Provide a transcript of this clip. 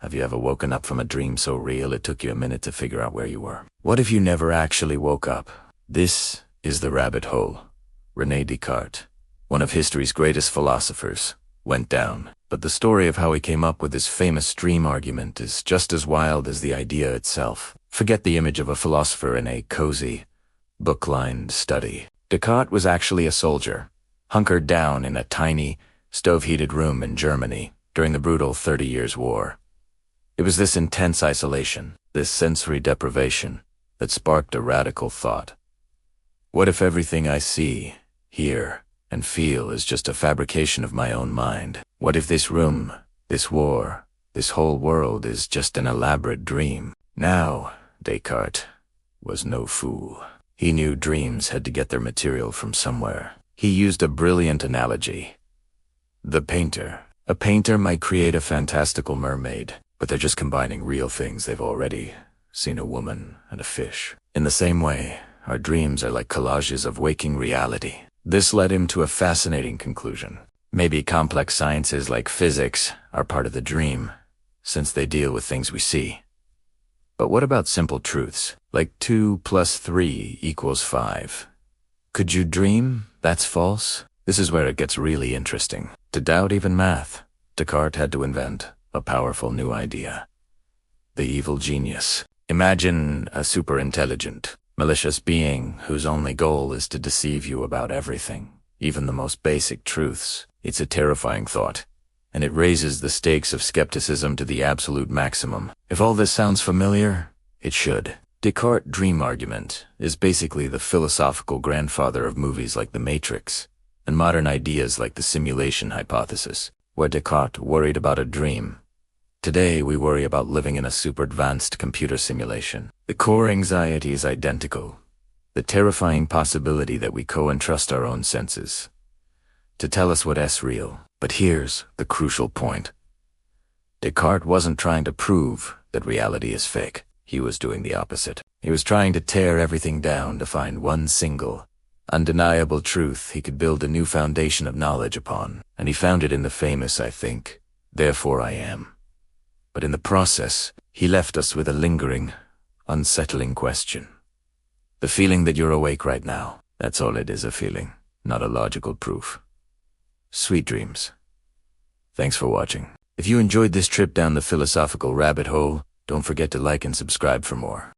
Have you ever woken up from a dream so real it took you a minute to figure out where you were? What if you never actually woke up? This is the rabbit hole. René Descartes, one of history's greatest philosophers, went down. But the story of how he came up with his famous dream argument is just as wild as the idea itself. Forget the image of a philosopher in a cozy, book-lined study. Descartes was actually a soldier, hunkered down in a tiny, stove-heated room in Germany during the brutal 30 Years' War. It was this intense isolation, this sensory deprivation, that sparked a radical thought. What if everything I see, hear, and feel is just a fabrication of my own mind? What if this room, this war, this whole world is just an elaborate dream? Now, Descartes was no fool. He knew dreams had to get their material from somewhere. He used a brilliant analogy. The painter. A painter might create a fantastical mermaid, but they're just combining real things they've already seen: a woman and a fish. In the same way, our dreams are like collages of waking reality. This led him to a fascinating conclusion. Maybe complex sciences like physics are part of the dream, since they deal with things we see. But what about simple truths, like 2 + 3 = 5? Could you dream that's false? This is where it gets really interesting. To doubt even math, Descartes had to invent a powerful new idea: the evil genius. Imagine a super-intelligent, malicious being whose only goal is to deceive you about everything, even the most basic truths. It's a terrifying thought, and it raises the stakes of skepticism to the absolute maximum. If all this sounds familiar, it should. Descartes' dream argument is basically the philosophical grandfather of movies like The Matrix and modern ideas like the simulation hypothesis. Where Descartes worried about a dream, today we worry about living in a super-advanced computer simulation. The core anxiety is identical: the terrifying possibility that we co-entrust our own senses to tell us what's real. But here's the crucial point. Descartes wasn't trying to prove that reality is fake. He was doing the opposite. He was trying to tear everything down to find one single, undeniable truth he could build a new foundation of knowledge upon. And he found it in the famous "I think, therefore I am." But in the process, he left us with a lingering, unsettling question. The feeling that you're awake right now, that's all it is, a feeling, not a logical proof. Sweet dreams. Thanks for watching. If you enjoyed this trip down the philosophical rabbit hole, don't forget to like and subscribe for more.